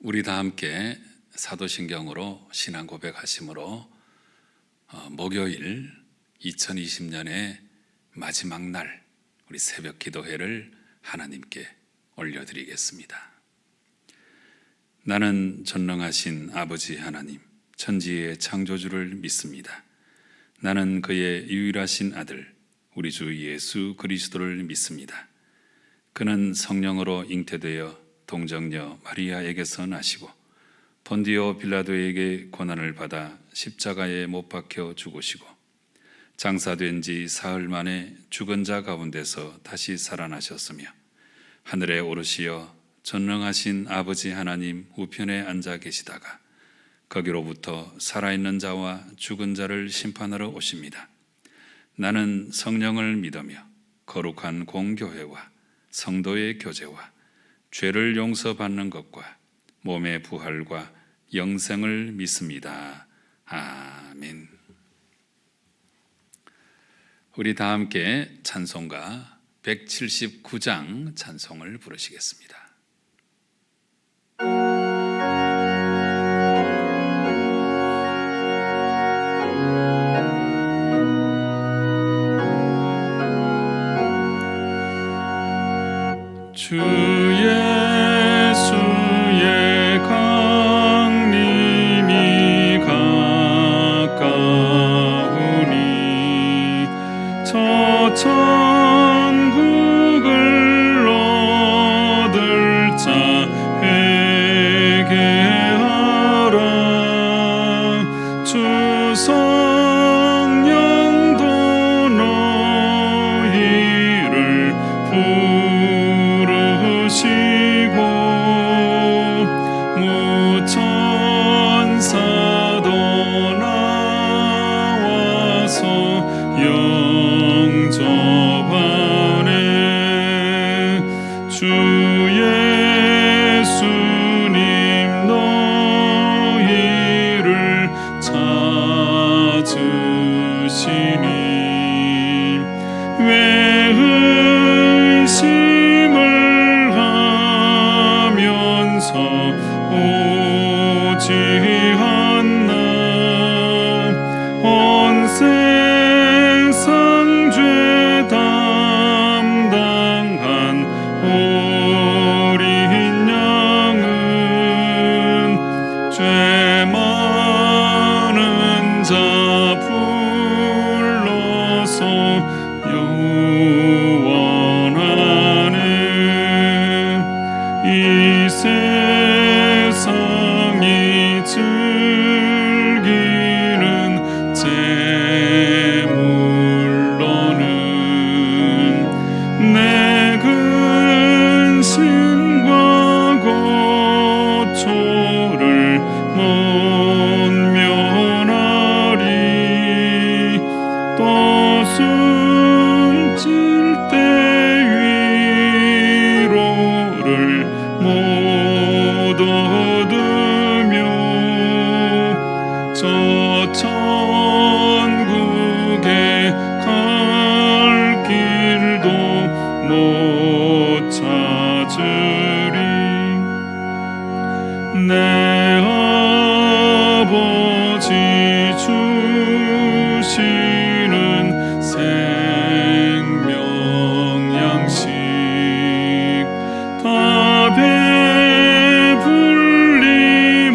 우리 다 함께 사도신경으로 신앙 고백하심으로 목요일 2020년의 마지막 날 우리 새벽 기도회를 하나님께 올려드리겠습니다. 나는 전능하신 아버지 하나님, 천지의 창조주를 믿습니다. 나는 그의 유일하신 아들, 우리 주 예수 그리스도를 믿습니다. 그는 성령으로 잉태되어 동정녀 마리아에게서 나시고 본디오 빌라도에게 고난을 받아 십자가에 못 박혀 죽으시고 장사된 지 사흘 만에 죽은 자 가운데서 다시 살아나셨으며 하늘에 오르시어 전능하신 아버지 하나님 우편에 앉아 계시다가 거기로부터 살아있는 자와 죽은 자를 심판하러 오십니다. 나는 성령을 믿으며 거룩한 공교회와 성도의 교제와 죄를 용서받는 것과 몸의 부활과 영생을 믿습니다. 아멘. 우리 다 함께 찬송가 179장 찬송을 부르시겠습니다. 주 예수의 강림이 가까우니 저 천국을 얻을 자 회개하라. 주 성령도 너희를 부르시고 무천사도 나와서 영접하네. 주 예수님 너희를 찾으시니 왜 의심을 하면서 오지 않나. 온 세상 죄 담당한 어린 양은 죄 많은 자 불러서 영원하네. 이 세상이 즐기는 재물로는 내 근심과 고초를 못 면하리. 또 숨질 때 위로를 못 얻으며 저 천국에 갈 길도 못 찾으리. 내 아버지 주시는 생명 양식 다 배불리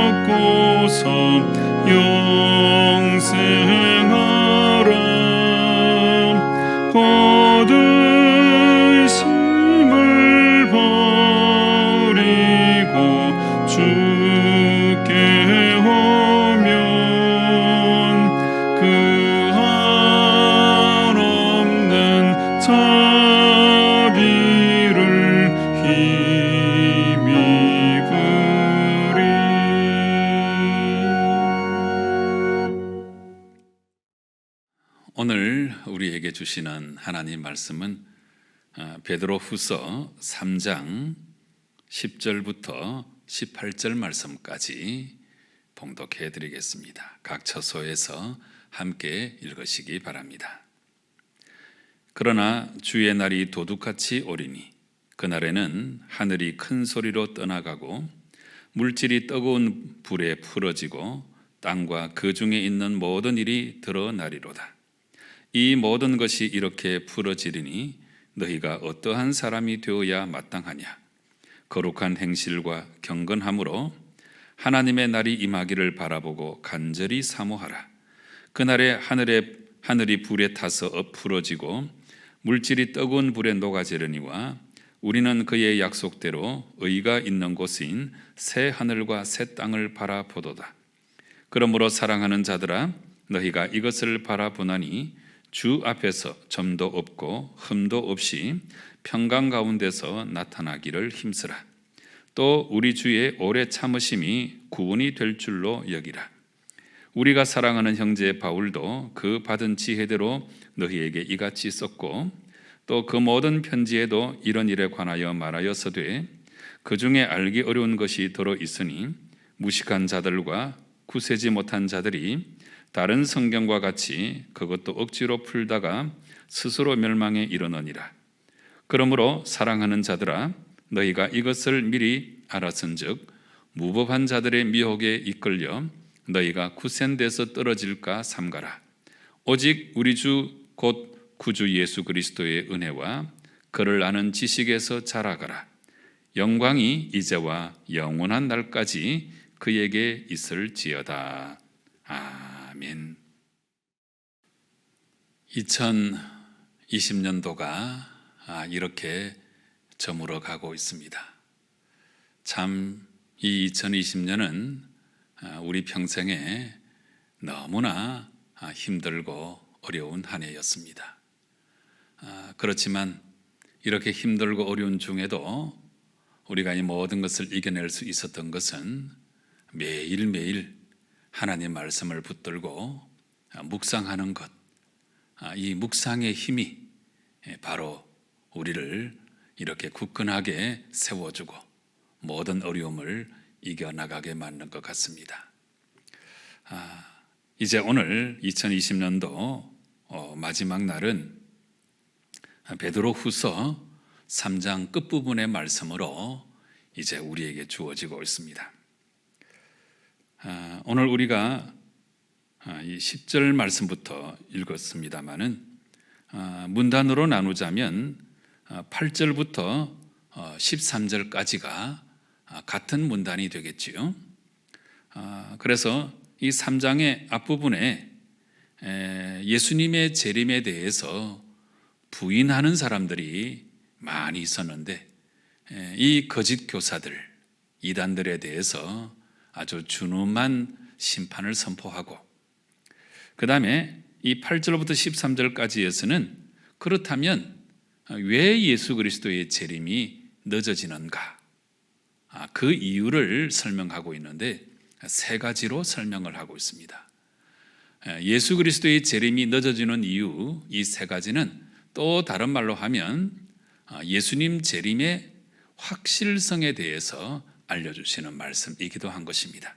먹고서 영생하라. 곧 의심을 버리고 주께 오면 그 한없는 자비를 힘입으리. 오늘 우리에게 주시는 하나님 말씀은 베드로후서 3장 10절부터 18절 말씀까지 봉독해 드리겠습니다. 각 처소에서 함께 읽으시기 바랍니다. 그러나 주의 날이 도둑같이 오리니 그날에는 하늘이 큰 소리로 떠나가고 물질이 뜨거운 불에 풀어지고 땅과 그 중에 있는 모든 일이 드러나리로다. 이 모든 것이 이렇게 풀어지리니 너희가 어떠한 사람이 되어야 마땅하냐? 거룩한 행실과 경건함으로 하나님의 날이 임하기를 바라보고 간절히 사모하라. 그날에 하늘이 불에 타서 풀어지고 물질이 뜨거운 불에 녹아지려니와 우리는 그의 약속대로 의가 있는 곳인 새 하늘과 새 땅을 바라보도다. 그러므로 사랑하는 자들아, 너희가 이것을 바라보나니 주 앞에서 점도 없고 흠도 없이 평강 가운데서 나타나기를 힘쓰라. 또 우리 주의 오래 참으심이 구원이 될 줄로 여기라. 우리가 사랑하는 형제 바울도 그 받은 지혜대로 너희에게 이같이 썼고 또 그 모든 편지에도 이런 일에 관하여 말하였으되 그 중에 알기 어려운 것이 들어 있으니 무식한 자들과 구세지 못한 자들이 다른 성경과 같이 그것도 억지로 풀다가 스스로 멸망에 이르느니라. 그러므로 사랑하는 자들아, 너희가 이것을 미리 알았은즉 무법한 자들의 미혹에 이끌려 너희가 굳센 데서 떨어질까 삼가라. 오직 우리 주 곧 구주 예수 그리스도의 은혜와 그를 아는 지식에서 자라가라. 영광이 이제와 영원한 날까지 그에게 있을지어다. 아멘. 2020년도가 이렇게 저물어 가고 있습니다. 참 이 2020년은 우리 평생에 너무나 힘들고 어려운 한 해였습니다. 그렇지만 이렇게 힘들고 어려운 중에도 우리가 이 모든 것을 이겨낼 수 있었던 것은 매일매일 하나님 말씀을 붙들고 묵상하는 것, 이 묵상의 힘이 바로 우리를 이렇게 굳건하게 세워주고 모든 어려움을 이겨나가게 만든 것 같습니다. 이제 오늘 2020년도 마지막 날은 베드로 후서 3장 끝부분의 말씀으로 이제 우리에게 주어지고 있습니다. 오늘 우리가 이 10절 말씀부터 읽었습니다마는 문단으로 나누자면 8절부터 13절까지가 같은 문단이 되겠지요. 그래서 이 3장의 앞부분에 예수님의 재림에 대해서 부인하는 사람들이 많이 있었는데 이 거짓 교사들, 이단들에 대해서 아주 준엄한 심판을 선포하고 그 다음에 이 8절부터 13절까지에서는 그렇다면 왜 예수 그리스도의 재림이 늦어지는가? 그 이유를 설명하고 있는데 세 가지로 설명을 하고 있습니다. 예수 그리스도의 재림이 늦어지는 이유, 이 세 가지는 또 다른 말로 하면 예수님 재림의 확실성에 대해서 알려주시는 말씀이기도 한 것입니다.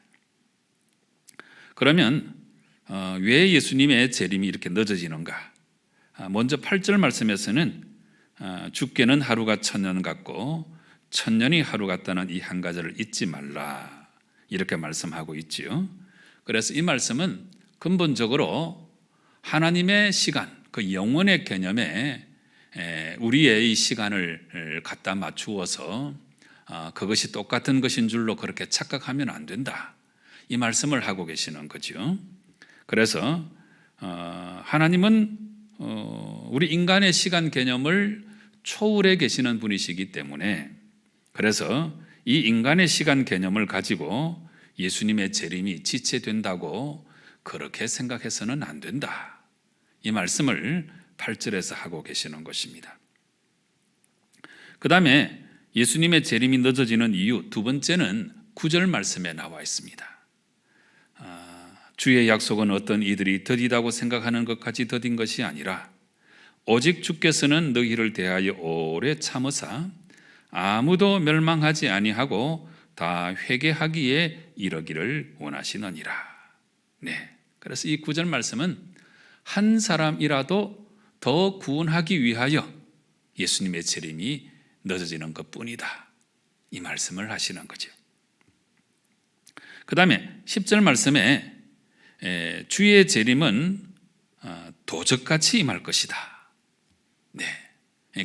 그러면 왜 예수님의 재림이 이렇게 늦어지는가? 먼저 8절 말씀에서는 주께는 하루가 천년 같고 천년이 하루 같다는 이 한 가지를 잊지 말라 이렇게 말씀하고 있지요. 그래서 이 말씀은 근본적으로 하나님의 시간, 그 영원의 개념에 우리의 이 시간을 갖다 맞추어서 그것이 똑같은 것인 줄로 그렇게 착각하면 안 된다. 이 말씀을 하고 계시는 거죠. 그래서 하나님은 우리 인간의 시간 개념을 초월해 계시는 분이시기 때문에 그래서 이 인간의 시간 개념을 가지고 예수님의 재림이 지체된다고 그렇게 생각해서는 안 된다. 이 말씀을 8절에서 하고 계시는 것입니다. 그 다음에 예수님의 재림이 늦어지는 이유 두 번째는 9절 말씀에 나와 있습니다. 주의 약속은 어떤 이들이 더디다고 생각하는 것까지 더딘 것이 아니라 오직 주께서는 너희를 대하여 오래 참으사 아무도 멸망하지 아니하고 다 회개하기에 이르기를 원하시느니라. 네. 그래서 이 9절 말씀은 한 사람이라도 더 구원하기 위하여 예수님의 재림이 늦어지는 것뿐이다. 이 말씀을 하시는 거죠. 그 다음에 10절 말씀에 주의 재림은 도적같이 임할 것이다. 네,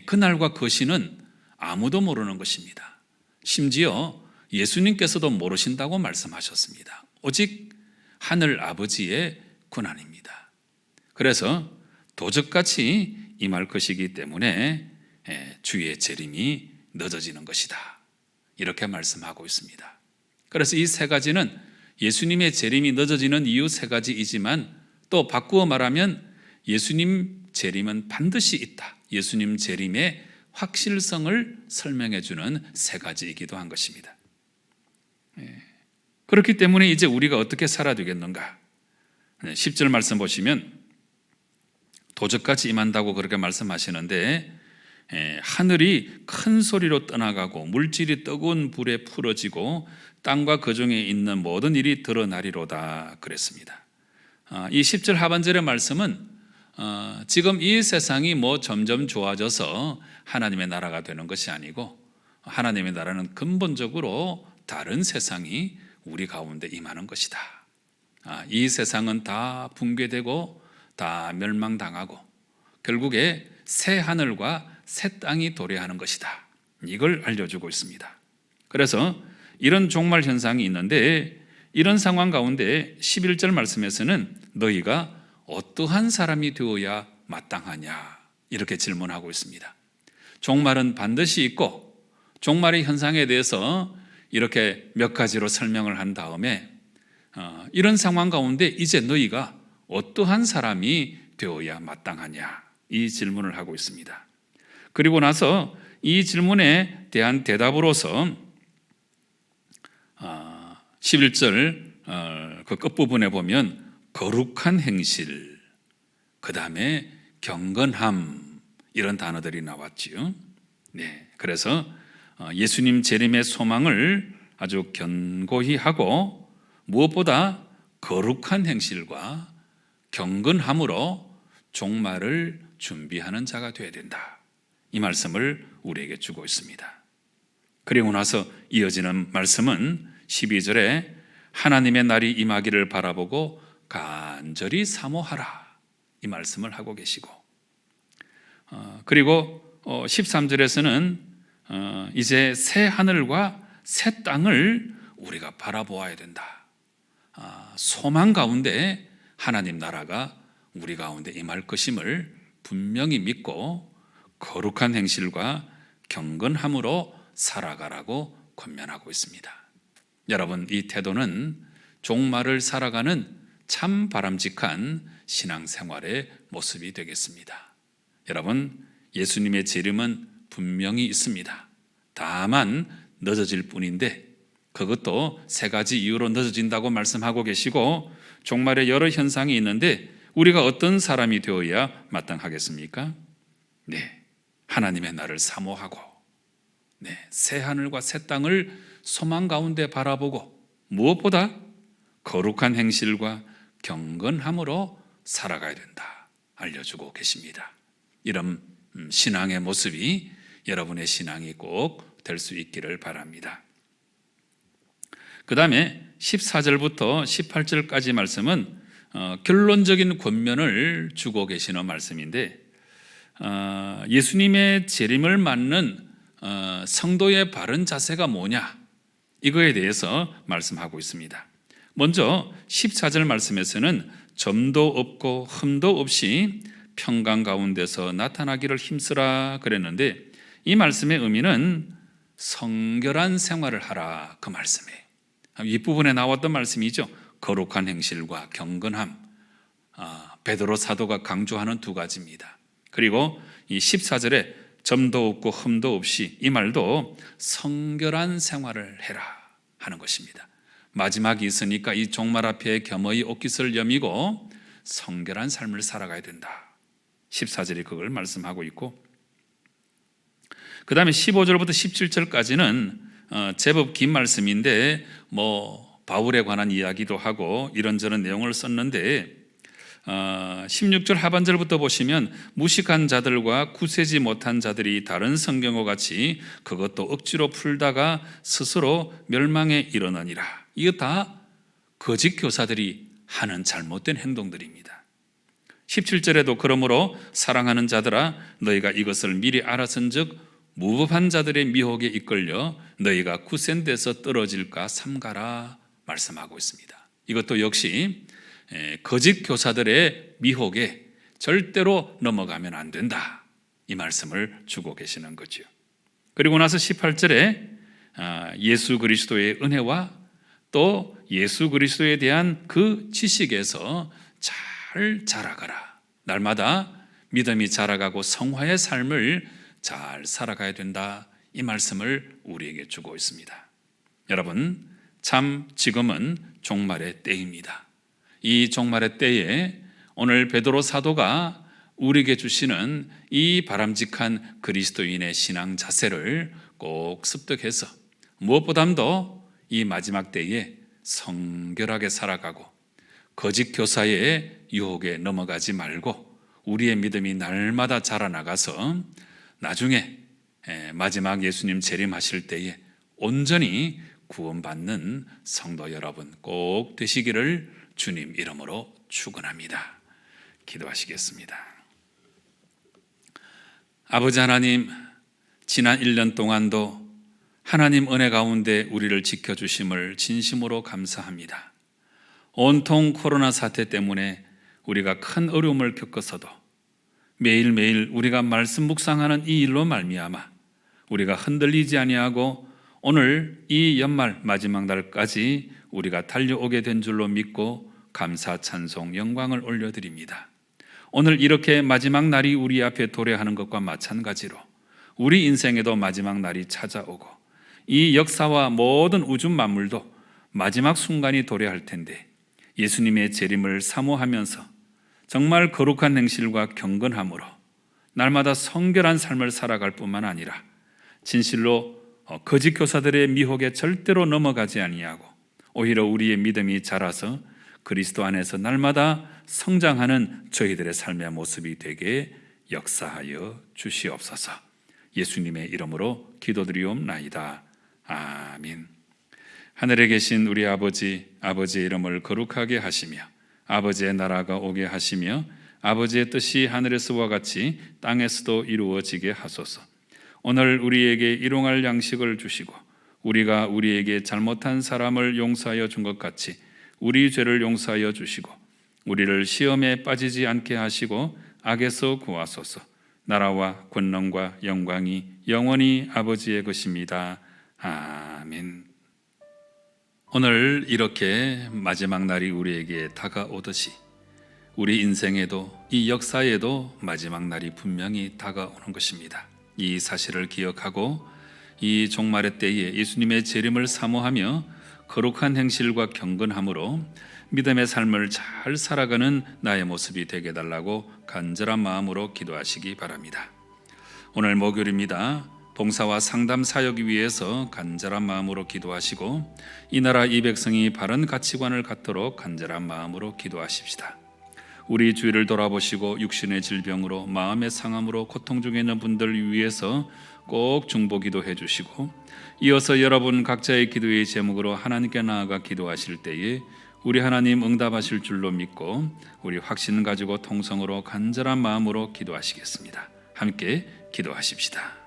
그날과 그 시는 아무도 모르는 것입니다. 심지어 예수님께서도 모르신다고 말씀하셨습니다. 오직 하늘 아버지의 권한입니다. 그래서 도적같이 임할 것이기 때문에 주의 재림이 늦어지는 것이다. 이렇게 말씀하고 있습니다. 그래서 이 세 가지는 예수님의 재림이 늦어지는 이유 세 가지이지만 또 바꾸어 말하면 예수님 재림은 반드시 있다. 예수님 재림의 확실성을 설명해 주는 세 가지이기도 한 것입니다. 그렇기 때문에 이제 우리가 어떻게 살아야 되겠는가? 10절 말씀 보시면 도적같이 임한다고 그렇게 말씀하시는데 하늘이 큰 소리로 떠나가고 물질이 뜨거운 불에 풀어지고 땅과 그 중에 있는 모든 일이 드러나리로다 그랬습니다. 이 10절 하반절의 말씀은 지금 이 세상이 점점 좋아져서 하나님의 나라가 되는 것이 아니고 하나님의 나라는 근본적으로 다른 세상이 우리 가운데 임하는 것이다. 이 세상은 다 붕괴되고 다 멸망당하고 결국에 새 하늘과 새 땅이 도래하는 것이다. 이걸 알려주고 있습니다. 그래서 이런 종말 현상이 있는데 이런 상황 가운데 11절 말씀에서는 너희가 어떠한 사람이 되어야 마땅하냐 이렇게 질문하고 있습니다. 종말은 반드시 있고 종말의 현상에 대해서 이렇게 몇 가지로 설명을 한 다음에 이런 상황 가운데 이제 너희가 어떠한 사람이 되어야 마땅하냐 이 질문을 하고 있습니다. 그리고 나서 이 질문에 대한 대답으로서 11절 그 끝부분에 보면 거룩한 행실, 그 다음에 경건함 이런 단어들이 나왔지요. 네, 그래서 예수님 재림의 소망을 아주 견고히 하고 무엇보다 거룩한 행실과 경건함으로 종말을 준비하는 자가 되어야 된다. 이 말씀을 우리에게 주고 있습니다. 그리고 나서 이어지는 말씀은 12절에 하나님의 날이 임하기를 바라보고 간절히 사모하라 이 말씀을 하고 계시고 그리고 13절에서는 이제 새 하늘과 새 땅을 우리가 바라보아야 된다. 소망 가운데 하나님 나라가 우리 가운데 임할 것임을 분명히 믿고 거룩한 행실과 경건함으로 살아가라고 권면하고 있습니다. 여러분, 이 태도는 종말을 살아가는 참 바람직한 신앙생활의 모습이 되겠습니다. 여러분, 예수님의 재림은 분명히 있습니다. 다만 늦어질 뿐인데 그것도 세 가지 이유로 늦어진다고 말씀하고 계시고 종말에 여러 현상이 있는데 우리가 어떤 사람이 되어야 마땅하겠습니까? 네, 하나님의 날을 사모하고 새 하늘과 새 땅을 소망 가운데 바라보고 무엇보다 거룩한 행실과 경건함으로 살아가야 된다 알려주고 계십니다. 이런 신앙의 모습이 여러분의 신앙이 꼭 될 수 있기를 바랍니다. 그 다음에 14절부터 18절까지 말씀은 결론적인 권면을 주고 계시는 말씀인데 예수님의 재림을 맞는 성도의 바른 자세가 뭐냐 이거에 대해서 말씀하고 있습니다. 먼저 14절 말씀에서는 점도 없고 흠도 없이 평강 가운데서 나타나기를 힘쓰라 그랬는데 이 말씀의 의미는 성결한 생활을 하라 그 말씀이에요. 윗부분에 나왔던 말씀이죠. 거룩한 행실과 경건함, 베드로 사도가 강조하는 두 가지입니다. 그리고 이 14절에 점도 없고 흠도 없이 이 말도 성결한 생활을 해라 하는 것입니다. 마지막이 있으니까 이 종말 앞에 겸허히 옷깃을 여미고 성결한 삶을 살아가야 된다. 14절이 그걸 말씀하고 있고 그 다음에 15절부터 17절까지는 제법 긴 말씀인데 바울에 관한 이야기도 하고 이런저런 내용을 썼는데 16절 하반절부터 보시면 무식한 자들과 구세지 못한 자들이 다른 성경과 같이 그것도 억지로 풀다가 스스로 멸망에 이르느니라. 이거 다 거짓 교사들이 하는 잘못된 행동들입니다. 17절에도 그러므로 사랑하는 자들아 너희가 이것을 미리 알았은즉 무법한 자들의 미혹에 이끌려 너희가 굳센 데서 떨어질까 삼가라 말씀하고 있습니다. 이것도 역시 거짓 교사들의 미혹에 절대로 넘어가면 안 된다, 이 말씀을 주고 계시는 거죠. 그리고 나서 18절에 예수 그리스도의 은혜와 또 예수 그리스도에 대한 그 지식에서 잘 자라가라. 날마다 믿음이 자라가고 성화의 삶을 잘 살아가야 된다, 이 말씀을 우리에게 주고 있습니다. 여러분, 참 지금은 종말의 때입니다. 이 종말의 때에 오늘 베드로 사도가 우리에게 주시는 이 바람직한 그리스도인의 신앙 자세를 꼭 습득해서 무엇보다도 이 마지막 때에 성결하게 살아가고 거짓 교사의 유혹에 넘어가지 말고 우리의 믿음이 날마다 자라나가서 나중에 마지막 예수님 재림하실 때에 온전히 구원받는 성도 여러분 꼭 되시기를 주님 이름으로 축원합니다. 기도하시겠습니다. 아버지 하나님, 지난 1년 동안도 하나님 은혜 가운데 우리를 지켜주심을 진심으로 감사합니다. 온통 코로나 사태 때문에 우리가 큰 어려움을 겪어서도 매일매일 우리가 말씀 묵상하는 이 일로 말미암아 우리가 흔들리지 아니하고 오늘 이 연말 마지막 날까지 우리가 달려오게 된 줄로 믿고 감사, 찬송, 영광을 올려드립니다. 오늘 이렇게 마지막 날이 우리 앞에 도래하는 것과 마찬가지로 우리 인생에도 마지막 날이 찾아오고 이 역사와 모든 우주 만물도 마지막 순간이 도래할 텐데 예수님의 재림을 사모하면서 정말 거룩한 행실과 경건함으로 날마다 성결한 삶을 살아갈 뿐만 아니라 진실로 거짓 교사들의 미혹에 절대로 넘어가지 아니하고 오히려 우리의 믿음이 자라서 그리스도 안에서 날마다 성장하는 저희들의 삶의 모습이 되게 역사하여 주시옵소서. 예수님의 이름으로 기도드리옵나이다. 아멘. 하늘에 계신 우리 아버지, 아버지의 이름을 거룩하게 하시며 아버지의 나라가 오게 하시며 아버지의 뜻이 하늘에서와 같이 땅에서도 이루어지게 하소서. 오늘 우리에게 일용할 양식을 주시고 우리가 우리에게 잘못한 사람을 용서하여 준 것 같이 우리 죄를 용서하여 주시고 우리를 시험에 빠지지 않게 하시고 악에서 구하소서. 나라와 권능과 영광이 영원히 아버지의 것입니다. 아멘. 오늘 이렇게 마지막 날이 우리에게 다가오듯이 우리 인생에도 이 역사에도 마지막 날이 분명히 다가오는 것입니다. 이 사실을 기억하고 이 종말의 때에 예수님의 재림을 사모하며 거룩한 행실과 경건함으로 믿음의 삶을 잘 살아가는 나의 모습이 되게 해달라고 간절한 마음으로 기도하시기 바랍니다. 오늘 목요일입니다. 봉사와 상담 사역 위해서 간절한 마음으로 기도하시고 이 나라 이 백성이 바른 가치관을 갖도록 간절한 마음으로 기도하십시다. 우리 주위를 돌아보시고 육신의 질병으로 마음의 상함으로 고통 중에 있는 분들 위해서 꼭 중보기도 해주시고 이어서 여러분 각자의 기도의 제목으로 하나님께 나아가 기도하실 때에 우리 하나님 응답하실 줄로 믿고 우리 확신 가지고 통성으로 간절한 마음으로 기도하시겠습니다. 함께 기도하십시다.